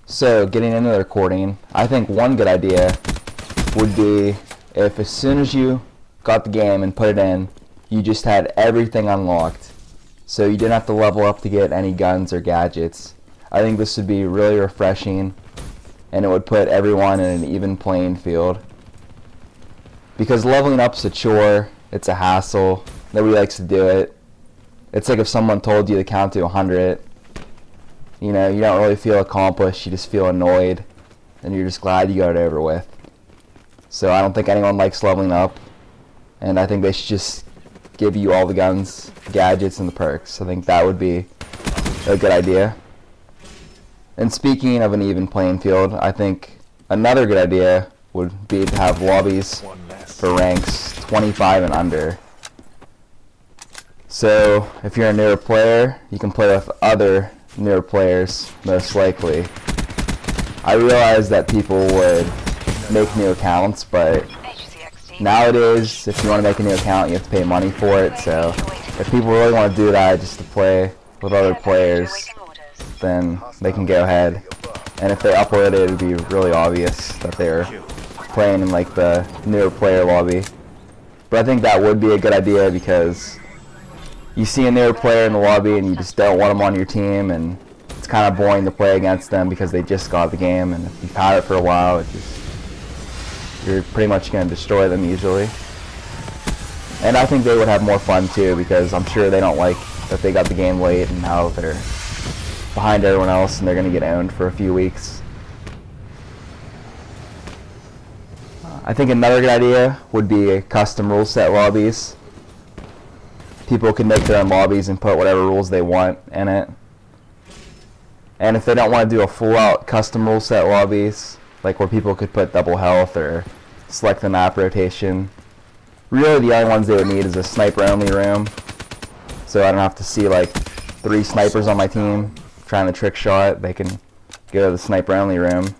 So, getting into the recording, I think one good idea would be if as soon as you got the game and put it in, you just had everything unlocked. So you didn't have to level up to get any guns or gadgets. I think this would be really refreshing, and it would put everyone in an even playing field. Because leveling up's a chore, it's a hassle, nobody likes to do it. It's like if someone told you to count to 100. You know, you don't really feel accomplished, you just feel annoyed, and you're just glad you got it over with. So I don't think anyone likes leveling up, and I think they should just give you all the guns, gadgets, and the perks. I think that would be a good idea. And speaking of an even playing field, I think another good idea would be to have lobbies for ranks 25 and under. So if you're a newer player, you can play with other newer players, most likely. I realize that people would make new accounts, but nowadays, if you want to make a new account, you have to pay money for it. So if people really want to do that just to play with other players, then they can go ahead. And if they upload it, it would be really obvious that they're playing in like the newer player lobby. But I think that would be a good idea, because you see a newer player in the lobby and you just don't want them on your team, and it's kind of boring to play against them because they just got the game, and if you've had it for a while, you're pretty much going to destroy them usually. And I think they would have more fun too, because I'm sure they don't like that they got the game late and now they're behind everyone else and they're going to get owned for a few weeks. I think another good idea would be custom rule set lobbies. People can make their own lobbies and put whatever rules they want in it. And if they don't want to do a full-out custom rule set lobbies, like where people could put double health or select the map rotation, really the only ones they would need is a sniper-only room. So I don't have to see like 3 snipers on my team trying to trick shot. They can go to the sniper-only room.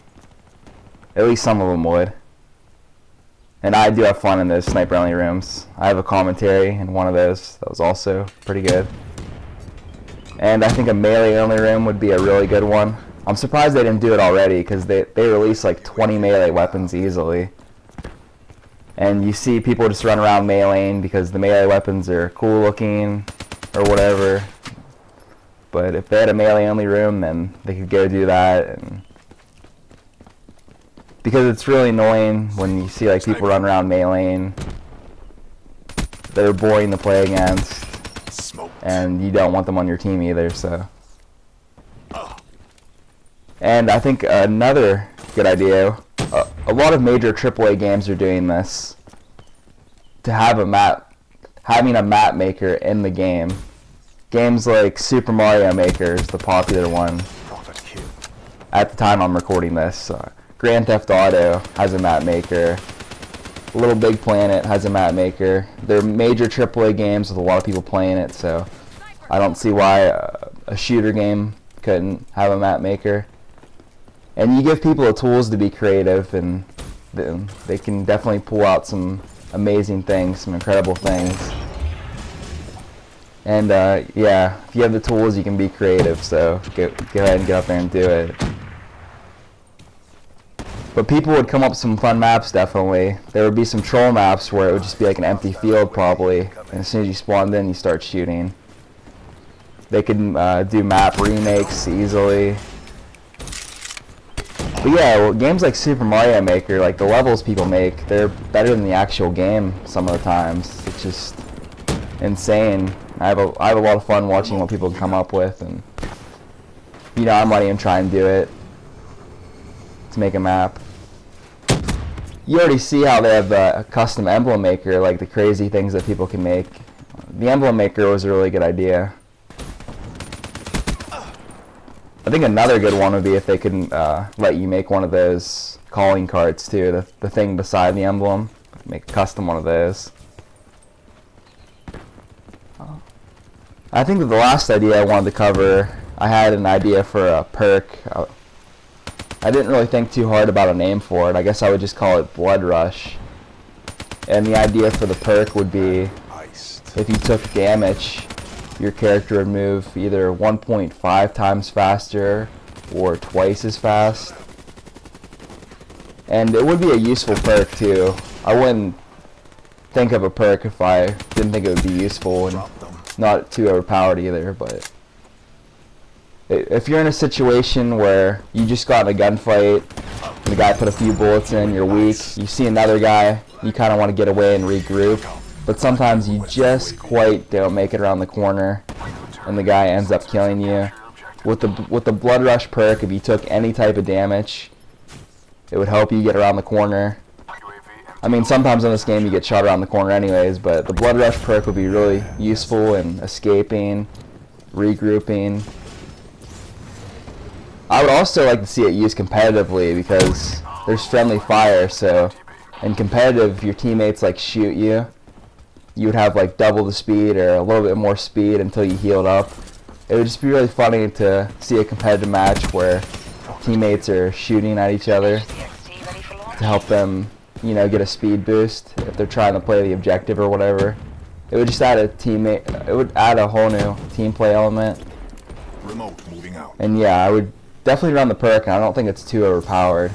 At least some of them would. And I do have fun in those sniper-only rooms. I have a commentary in one of those that was also pretty good. And I think a melee-only room would be a really good one. I'm surprised they didn't do it already, because they release like 20 melee weapons easily. And you see people just run around meleeing because the melee weapons are cool looking or whatever. But if they had a melee-only room, then they could go do that. And because it's really annoying when you see like people run around meleeing. They're boring to play against, and you don't want them on your team either. So, and I think another good idea, a lot of major AAA games are doing this, to have having a map maker in the game. Games like Super Mario Maker is the popular one at the time I'm recording this. Grand Theft Auto has a map maker. Little Big Planet has a map maker. They're major AAA games with a lot of people playing it, so I don't see why a shooter game couldn't have a map maker. And you give people the tools to be creative, and they can definitely pull out some amazing things, some incredible things. And yeah, if you have the tools, you can be creative, so go ahead and get out there and do it. But people would come up with some fun maps, definitely. There would be some troll maps where it would just be like an empty field, probably. And as soon as you spawned in, you start shooting. They could do map remakes easily. But yeah, well, games like Super Mario Maker, like the levels people make, they're better than the actual game some of the times. It's just insane. I have a lot of fun watching what people come up with, and you know, I might even try and do it to make a map. You already see how they have a custom emblem maker, like the crazy things that people can make. The emblem maker was a really good idea. I think another good one would be if they could let you make one of those calling cards too, the thing beside the emblem. Make a custom one of those. I think that the last idea I wanted to cover, I had an idea for a perk. I didn't really think too hard about a name for it. I guess I would just call it Blood Rush. And the idea for the perk would be, if you took damage, your character would move either 1.5 times faster or twice as fast. And it would be a useful perk too. I wouldn't think of a perk if I didn't think it would be useful and not too overpowered either. But if you're in a situation where you just got in a gunfight and the guy put a few bullets in, you're weak, you see another guy, you kind of want to get away and regroup, but sometimes you just quite don't make it around the corner and the guy ends up killing you. With the Blood Rush perk, if you took any type of damage, it would help you get around the corner. I mean, sometimes in this game you get shot around the corner anyways, but the Blood Rush perk would be really useful in escaping, regrouping. I would also like to see it used competitively because there's friendly fire, so in competitive, if your teammates like shoot you, you would have like double the speed or a little bit more speed until you healed up. It would just be really funny to see a competitive match where teammates are shooting at each other to help them, you know, get a speed boost if they're trying to play the objective or whatever. It would just add it would add a whole new team play element. Remote moving out. And yeah, I would definitely run the perk, and I don't think it's too overpowered.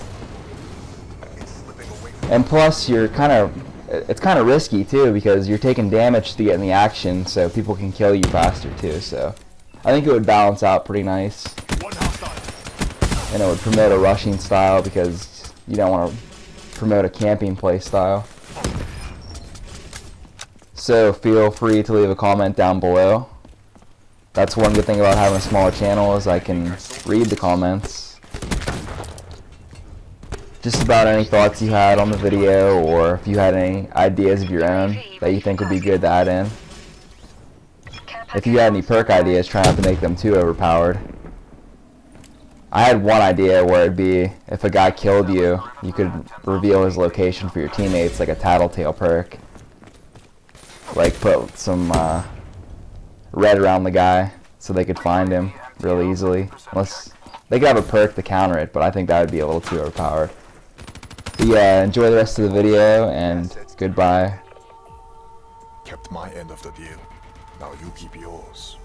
And plus, it's kind of risky too because you're taking damage to get in the action, so people can kill you faster too. So I think it would balance out pretty nice, and it would promote a rushing style because you don't want to promote a camping play style. So feel free to leave a comment down below. That's one good thing about having a smaller channel is I can read the comments. Just about any thoughts you had on the video, or if you had any ideas of your own that you think would be good to add in. If you had any perk ideas, try not to make them too overpowered. I had one idea where it'd be if a guy killed you, you could reveal his location for your teammates, like a tattletale perk. Like put some red around the guy so they could find him really easily. Unless they could have a perk to counter it, but I think that would be a little too overpowered. But yeah, enjoy the rest of the video and goodbye. Kept my end of the deal. Now you keep yours.